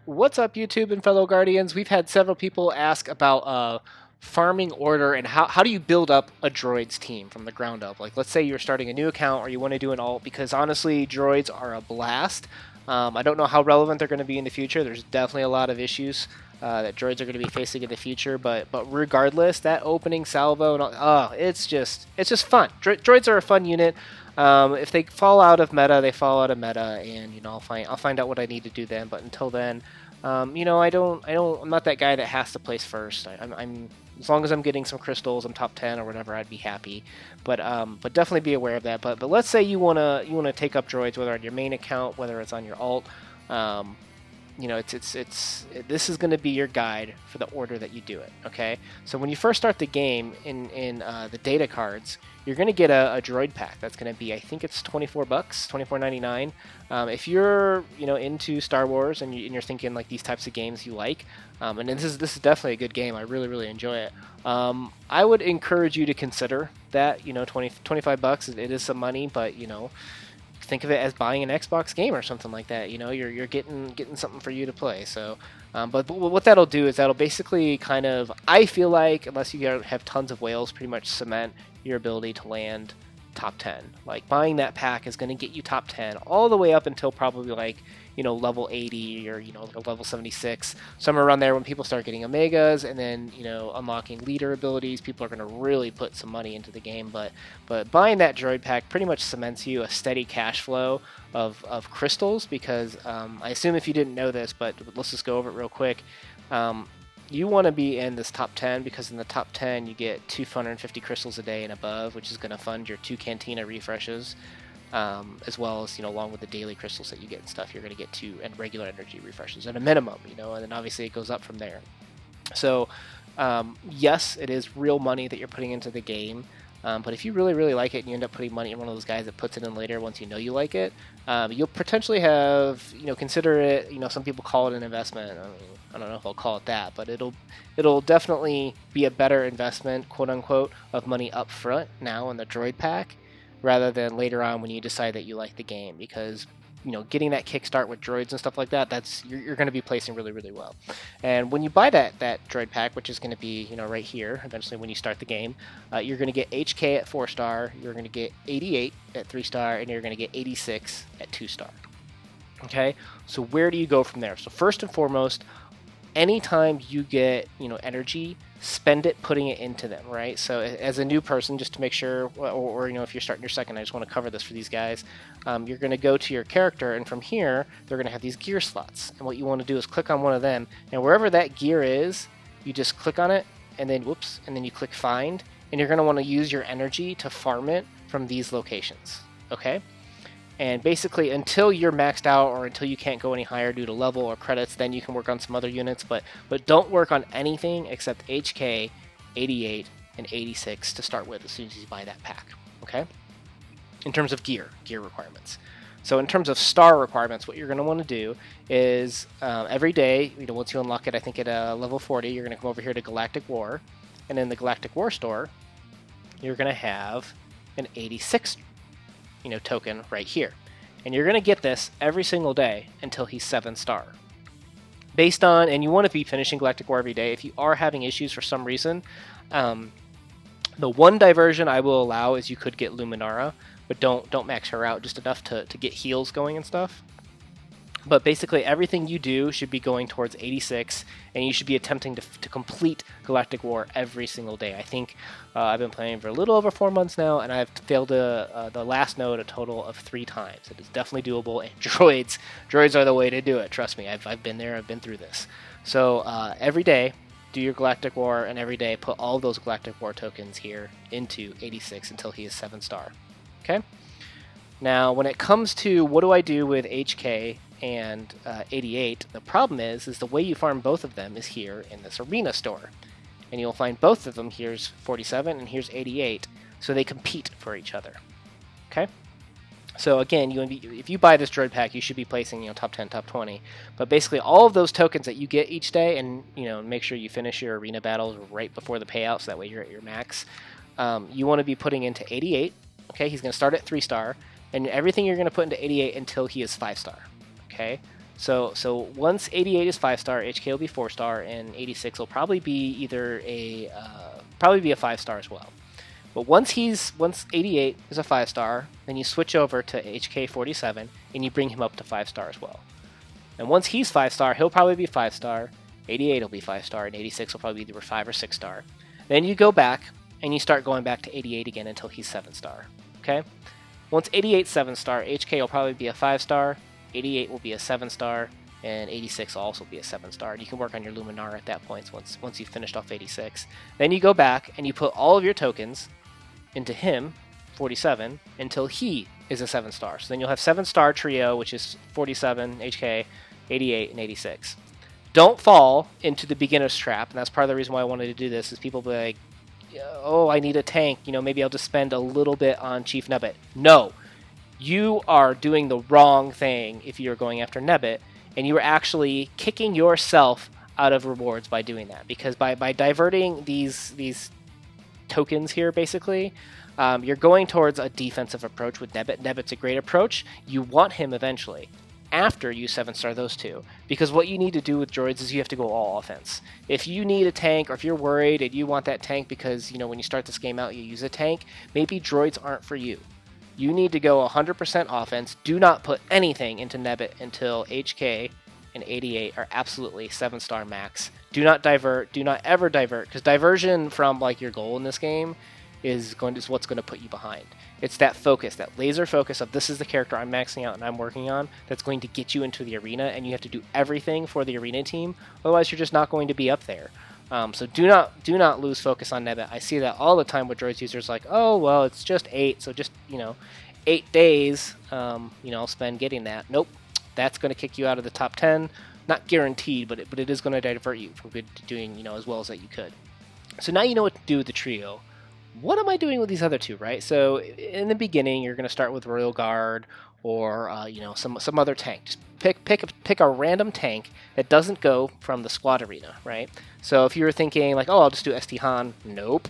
What's up, YouTube and fellow Guardians? We've had several people ask about farming order and how do you build up a droids team from the ground up. Like, let's say you're starting a new account or you want to do an alt, because honestly, droids are a blast. I don't know how relevant they're going to be in the future. There's definitely a lot of issues that droids are going to be facing in the future, but regardless, that opening salvo and it's just fun. Droids are a fun unit. If they fall out of meta, they fall out of meta, and I'll find out what I need to do then. But until then, I'm not that guy that has to place first. I'm as long as I'm getting some crystals, I'm top 10 or whatever, I'd be happy. But definitely be aware of that. But let's say you wanna take up droids, whether on your main account, whether it's on your alt. This is going to be your guide for the order that you do it. Okay, so when you first start the game in the data cards, you're going to get a droid pack. That's going to be, I think it's $24, $24.99. If you're into Star Wars and you're thinking like these types of games you like, and this is definitely a good game. I really enjoy it. I would encourage you to consider that. $25. It is some money, but think of it as buying an Xbox game or something like that. You're getting something for you to play. So, but what that'll do is that'll basically kind of, I feel like, unless you have tons of whales, pretty much cement your ability to land top 10. Like, buying that pack is going to get you top 10 all the way up until probably like level 80 or like level 76, somewhere around there, when people start getting omegas and then unlocking leader abilities. People are going to really put some money into the game. But buying that droid pack pretty much cements you a steady cash flow of crystals, because I assume if you didn't know this, but let's just go over it real quick. You want to be in this top 10, because in the top 10 you get 250 crystals a day and above, which is going to fund your 2 Cantina refreshes, as well as along with the daily crystals that you get and stuff. You're going to get 2 and regular energy refreshes at a minimum, and then obviously it goes up from there. So yes, it is real money that you're putting into the game. But if you really like it and you end up putting money in one of those guys that puts it in later once you like it, you'll potentially have, consider it, some people call it an investment. I don't know if I'll call it that, but it'll definitely be a better investment, quote unquote, of money up front now in the droid pack, rather than later on when you decide that you like the game. Because getting that kickstart with droids and stuff like that, that's you're going to be placing really well. And when you buy that droid pack, which is going to be right here eventually when you start the game, you're going to get HK at 4-star, you're going to get 88 at 3-star, and you're going to get 86 at 2-star. Okay, so where do you go from there? So first and foremost, anytime you get energy, spend it putting it into them, right? So as a new person, just to make sure, or if you're starting your second, I just want to cover this for these guys. You're going to go to your character, and from here they're going to have these gear slots, and what you want to do is click on one of them, and wherever that gear is, you just click on it, and then and then you click find, and you're going to want to use your energy to farm it from these locations. Okay, and basically until you're maxed out or until you can't go any higher due to level or credits, then you can work on some other units, but don't work on anything except HK, 88, and 86 to start with as soon as you buy that pack. Okay, in terms of gear requirements. So in terms of star requirements, what you're going to want to do is every day, once you unlock it, I think at level 40, you're going to come over here to Galactic War, and in the Galactic War store, you're going to have an 86 token right here, and you're going to get this every single day until he's 7-star. Based on, and you want to be finishing Galactic War every day. If you are having issues for some reason, the one diversion I will allow is you could get Luminara, but don't max her out, just enough to get heals going and stuff. But basically everything you do should be going towards 86, and you should be attempting to complete Galactic War every single day. I think I've been playing for a little over 4 months now, and I've failed the last node a total of 3 times. It is definitely doable, and droids are the way to do it. Trust me, I've been there, I've been through this. So every day, do your Galactic War, and every day put all those Galactic War tokens here into 86 until he is 7-star. Okay? Now, when it comes to what do I do with HK and 88, the problem is the way you farm both of them is here in this arena store. And you'll find both of them, here's 47 and here's 88, so they compete for each other. Okay? So again, if you buy this droid pack, you should be placing top 10, top 20. But basically all of those tokens that you get each day, and make sure you finish your arena battles right before the payout, so that way you're at your max. You want to be putting into 88. Okay, he's going to start at 3-star, and everything you're going to put into 88 until he is 5-star. Okay, So once 88 is 5-star, HK will be 4-star, and 86 will probably be either a 5-star as well. But once 88 is a 5-star, then you switch over to HK 47 and you bring him up to 5-star as well. And once he's 5-star, he'll probably be 5-star. 88 will be 5-star, and 86 will probably be either 5 or 6-star. Then you go back and you start going back to 88 again until he's 7-star. Okay. Once 88 7-star, HK will probably be a 5-star. 88 will be a 7-star, and 86 will also be a 7-star. You can work on your Luminar at that point once you've finished off 86. Then you go back and you put all of your tokens into him, 47, until he is a 7-star. So then you'll have 7-star trio, which is 47, HK, 88, and 86. Don't fall into the beginner's trap, and that's part of the reason why I wanted to do this, is people be like, oh, I need a tank, maybe I'll just spend a little bit on Chief Nebbit. No! You are doing the wrong thing if you're going after Nebbit, and you are actually kicking yourself out of rewards by doing that. Because by diverting these tokens here, basically, you're going towards a defensive approach with Nebbit. Nebbit's a great approach. You want him eventually, after you 7-star those two. Because what you need to do with droids is you have to go all offense. If you need a tank, or if you're worried and you want that tank because, when you start this game out you use a tank, maybe droids aren't for you. You need to go 100% offense. Do not put anything into Nebbit until HK and 88 are absolutely 7-star max. Do not divert. Do not ever divert, because diversion from your goal in this game is what's going to put you behind. It's that focus, that laser focus of this is the character I'm maxing out and I'm working on, that's going to get you into the arena, and you have to do everything for the arena team. Otherwise, you're just not going to be up there. So do not lose focus on Nebbit. I see that all the time with droids users, like, oh well, it's just 8, so just 8 days, I'll spend getting that. Nope, that's going to kick you out of the top 10. Not guaranteed, but it is going to divert you from doing as well as that you could. So now you know what to do with the trio. What am I doing with these other two, right? So in the beginning, you're going to start with Royal Guard or some other tank. Just pick a random tank that doesn't go from the squad arena, right? So if you were thinking like, oh, I'll just do ST Han, nope,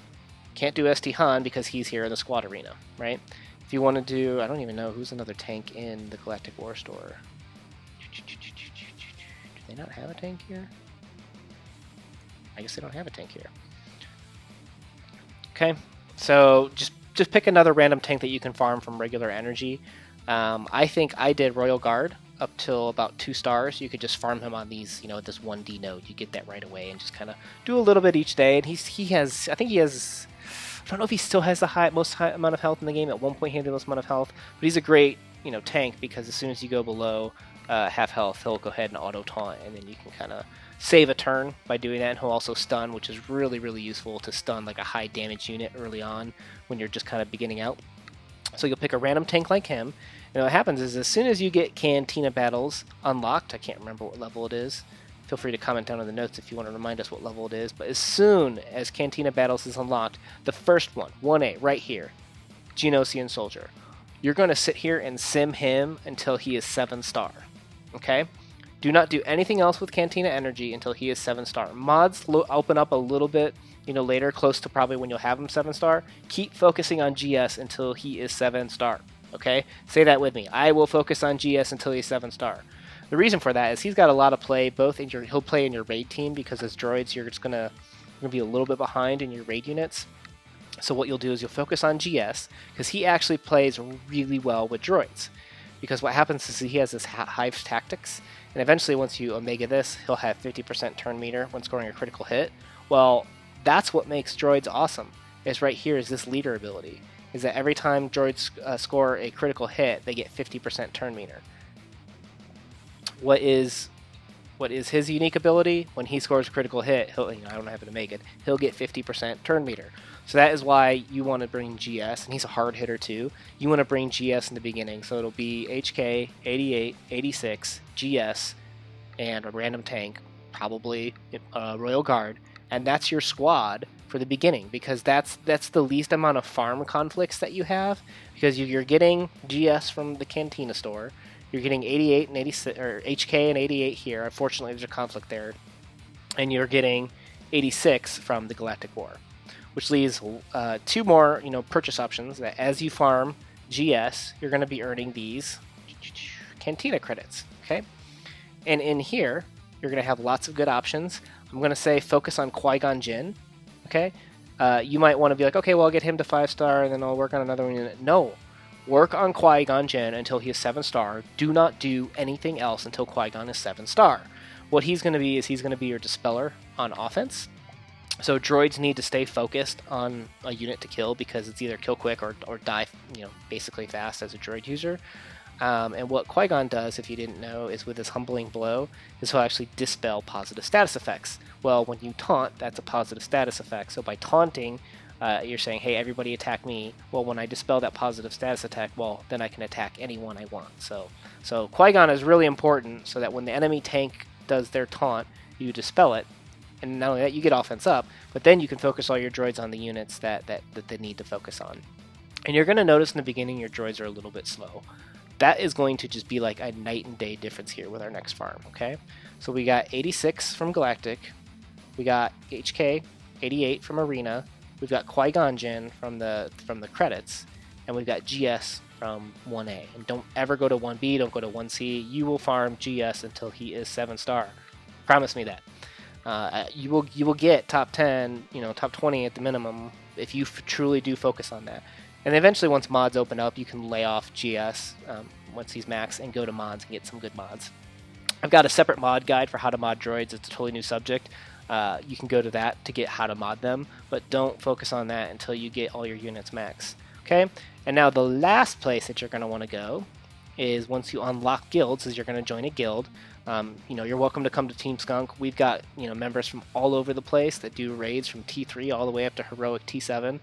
can't do ST Han because he's here in the squad arena, right? If you want to do, I don't even know who's another tank in the Galactic War store. Do they not have a tank here? I guess they don't have a tank here. Okay, so just pick another random tank that you can farm from regular energy. I think I did Royal Guard up till about 2 stars. You could just farm him on these, this 1D node. You get that right away and just kind of do a little bit each day. And he has, I don't know if he still has the most high amount of health in the game. At one point he had the most amount of health, but he's a great, tank, because as soon as you go below half health, he'll go ahead and auto taunt, and then you can kind of save a turn by doing that. And he'll also stun, which is really, really useful to stun like a high damage unit early on when you're just kind of beginning out. So you'll pick a random tank like him, and what happens is as soon as you get Cantina battles unlocked, I can't remember what level it is, feel free to comment down in the notes if you want to remind us what level it is, but as soon as Cantina battles is unlocked, the first one, 1A, right here, Geonosian Soldier, you're going to sit here and sim him until he is 7-star, okay? Do not do anything else with Cantina Energy until he is 7-star. Mods open up a little bit, later, close to probably when you'll have him 7-star. Keep focusing on GS until he is 7-star, okay? Say that with me. I will focus on GS until he's 7-star. The reason for that is he's got a lot of play, he'll play in your raid team, because as droids, you're just gonna be a little bit behind in your raid units. So what you'll do is you'll focus on GS, because he actually plays really well with droids. Because what happens is he has this Hive tactics, and eventually once you Omega this, he'll have 50% turn meter when scoring a critical hit. Well, that's what makes droids awesome, is right here is this leader ability, is that every time droids score a critical hit, they get 50% turn meter. What is his unique ability? When he scores a critical hit, I don't happen to make it, he'll get 50% turn meter. So that is why you want to bring GS, and he's a hard hitter too. You want to bring GS in the beginning, so it'll be HK, 88, 86, GS, and a random tank, probably Royal Guard, and that's your squad for the beginning, because that's the least amount of farm conflicts that you have, because you're getting GS from the Cantina store, you're getting 88 and 86, or HK and 88 here. Unfortunately, there's a conflict there, and you're getting 86 from the Galactic War, which leaves 2 more, purchase options that as you farm GS, you're going to be earning these Cantina credits. Okay, And in here, you're going to have lots of good options. I'm going to say focus on Qui-Gon Jinn, okay? You might want to be like, okay, well, I'll get him to 5-star, and then I'll work on another one. No. Work on Qui-Gon Jinn until he is 7-star. Do not do anything else until Qui-Gon is 7-star. What he's going to be is he's going to be your Dispeller on offense. So droids need to stay focused on a unit to kill because it's either kill quick or die, basically fast as a droid user. And what Qui-Gon does, if you didn't know, is with his Humbling Blow, is he'll actually dispel positive status effects. Well, when you taunt, that's a positive status effect. So by taunting, you're saying, hey, everybody attack me. Well, when I dispel that positive status attack, well, then I can attack anyone I want. So Qui-Gon is really important so that when the enemy tank does their taunt, you dispel it. And not only that, you get offense up, but then you can focus all your droids on the units that they need to focus on. And you're going to notice in the beginning your droids are a little bit slow. That is going to just be like a night and day difference here with our next farm, okay? So we got 86 from Galactic, we got HK 88 from Arena, we've got Qui-Gon Jinn from the credits, and we've got GS from 1A. And don't ever go to 1B, don't go to 1C. You will farm GS until he is 7-star. Promise me that. You will get top 10, top 20 at the minimum if you truly do focus on that. And eventually, once mods open up, you can lay off GS once he's max and go to mods and get some good mods. I've got a separate mod guide for how to mod droids. It's a totally new subject. You can go to that to get how to mod them, but don't focus on that until you get all your units max. Okay? And now the last place that you're going to want to go is once you unlock guilds, is you're going to join a guild. You're welcome to come to Team Skunk. We've got members from all over the place that do raids from T3 all the way up to heroic T7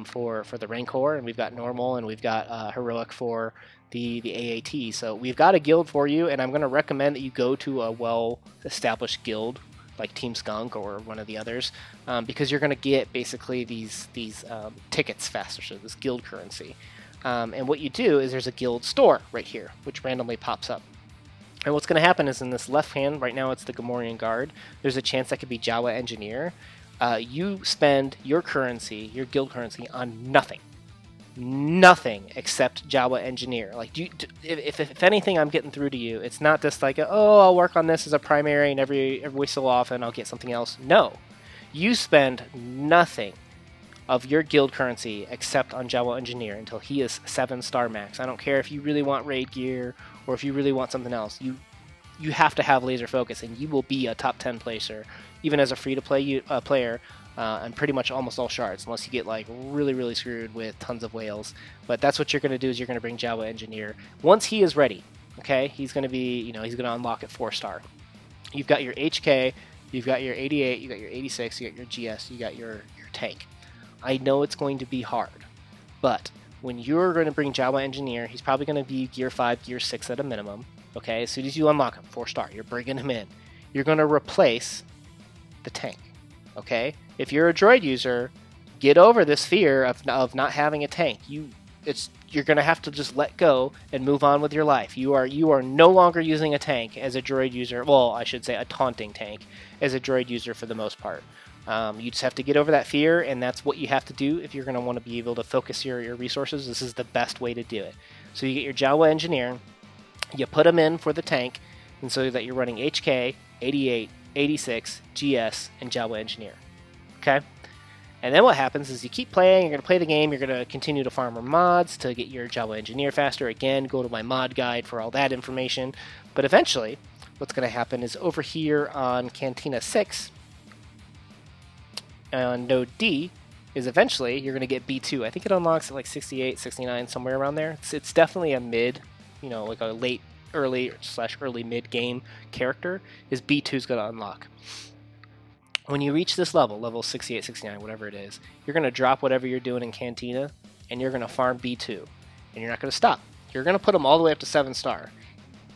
for the Rancor, and we've got normal, and we've got heroic for the AAT. So we've got a guild for you, and I'm going to recommend that you go to a well-established guild like Team Skunk or one of the others, because you're going to get basically these tickets faster, so this guild currency. And what you do is there's a guild store right here, which randomly pops up. And what's going to happen is in this left hand, right now it's the Gamorrean Guard, there's a chance that could be Jawa Engineer. You spend your currency, your guild currency, on nothing. Nothing except Jawa Engineer. Like, if anything I'm getting through to you, it's not just like, I'll work on this as a primary and every so often I'll get something else. No. You spend nothing of your guild currency except on Jawa Engineer until he is 7-star max. I don't care if you really want raid gear or if you really want something else. You have to have laser focus, and you will be a top 10 placer, even as a free-to-play player, and pretty much almost all shards, unless you get like really, really screwed with tons of whales. But that's what you're going to do, is you're going to bring Jawa Engineer. Once he is ready, okay, he's going to be, he's going to unlock at 4-star. You've got your HK, you've got your 88, you got your 86, you got your GS, you got your tank. I know it's going to be hard, but when you're going to bring Jawa Engineer, he's probably going to be Gear 5, Gear 6 at a minimum. Okay, as soon as you unlock him, 4-star, you're bringing him in. You're going to replace the tank. Okay, if you're a droid user, get over this fear of not having a tank. You're going to have to just let go and move on with your life. You are no longer using a tank as a droid user. Well, I should say a taunting tank as a droid user for the most part. You just have to get over that fear, and that's what you have to do if you're going to want to be able to focus your resources. This is the best way to do it. So you get your Jawa Engineer, you put him in for the tank, and so that you're running HK, 88, 86, GS, and Jawa Engineer. Okay? And then what happens is you keep playing, you're going to play the game, you're going to continue to farm more mods to get your Jawa Engineer faster. Again, go to my mod guide for all that information. But eventually, what's going to happen is over here on Cantina 6, on Node D, is eventually you're going to get B2. I think it unlocks at like 68, 69, somewhere around there. It's definitely a mid, like a late, early mid game character, is B2 is going to unlock. When you reach this level 68, 69, whatever it is, you're going to drop whatever you're doing in Cantina, and you're going to farm B2. And you're not going to stop. You're going to put him all the way up to 7-star.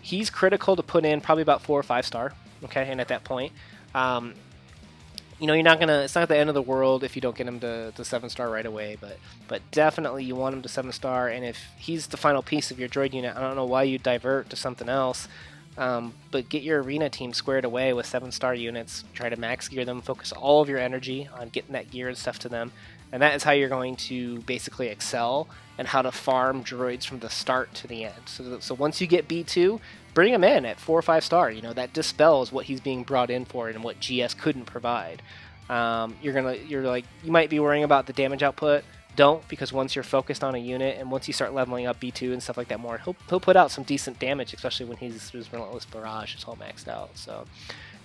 He's critical to put in probably about 4 or 5-star, okay? And at that point, you're not going to, it's not the end of the world if you don't get him to 7-star right away, but definitely you want him to 7-star, and if he's the final piece of your droid unit, I don't know why you divert to something else. But get your arena team squared away with 7-star units, try to max gear them, focus all of your energy on getting that gear and stuff to them, and that is how you're going to basically excel and how to farm droids from the start to the end. So once you get B2, bring him in at 4 or 5 star. You know, that dispels what he's being brought in for and what GS couldn't provide. You might be worrying about the damage output. Don't, because once you're focused on a unit and once you start leveling up B2 and stuff like that more, he'll put out some decent damage, especially when his Relentless Barrage is all maxed out. So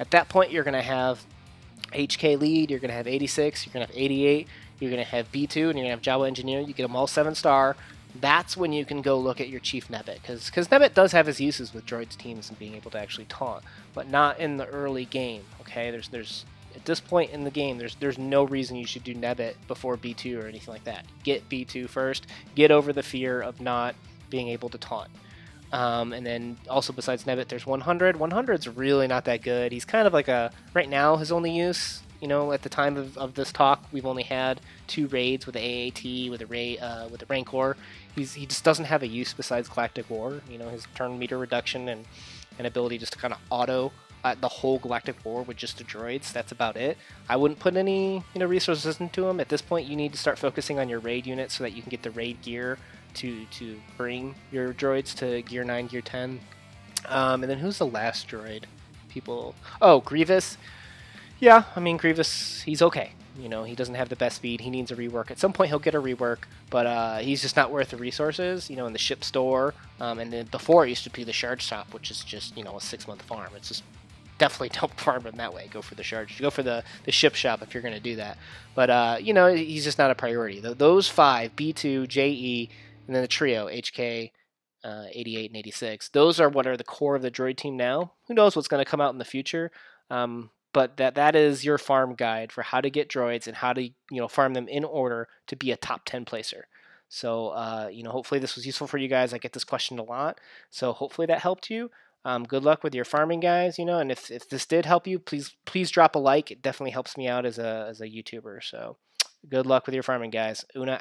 at that point, you're going to have HK lead, you're going to have 86, you're going to have 88, you're going to have B2, and you're going to have Jawa Engineer. You get them all 7 star. That's when you can go look at your Chief Nebbit, because Nebbit does have his uses with droids teams and being able to actually taunt, but not in the early game. Okay, there's at this point in the game, there's no reason you should do Nebbit before B2 or anything like that. Get B2 first. Get over the fear of not being able to taunt. And then also besides Nebbit, there's 100. 100's really not that good. He's kind of like right now, his only use, you know, at the time of this talk, we've only had 2 raids with the AAT, with the Rancor. He just doesn't have a use besides Galactic War. You know, his turn meter reduction and ability just to kind of auto the whole Galactic War with just the droids. That's about it. I wouldn't put any resources into him. At this point, you need to start focusing on your raid units so that you can get the raid gear to bring your droids to gear 9, gear 10. And then who's the last droid? Grievous. Yeah, I mean, Grievous, he's okay. You know, he doesn't have the best speed. He needs a rework. At some point, he'll get a rework, but he's just not worth the resources, you know, in the ship store. And then before, it used to be the shard shop, which is just, you know, a 6-month farm. It's just definitely don't farm him that way. Go for the shards. Go for the ship shop if you're going to do that. But, you know, he's just not a priority. Those 5, B2, JE, and then the trio, HK, 88, and 86, those are what are the core of the droid team now. Who knows what's going to come out in the future? But that is your farm guide for how to get droids and how to, you know, farm them in order to be a top 10 placer. So, you know, hopefully this was useful for you guys. I get this question a lot. So hopefully that helped you. Good luck with your farming, guys, you know, and if this did help you, please drop a like. It definitely helps me out as a YouTuber. So good luck with your farming, guys. Una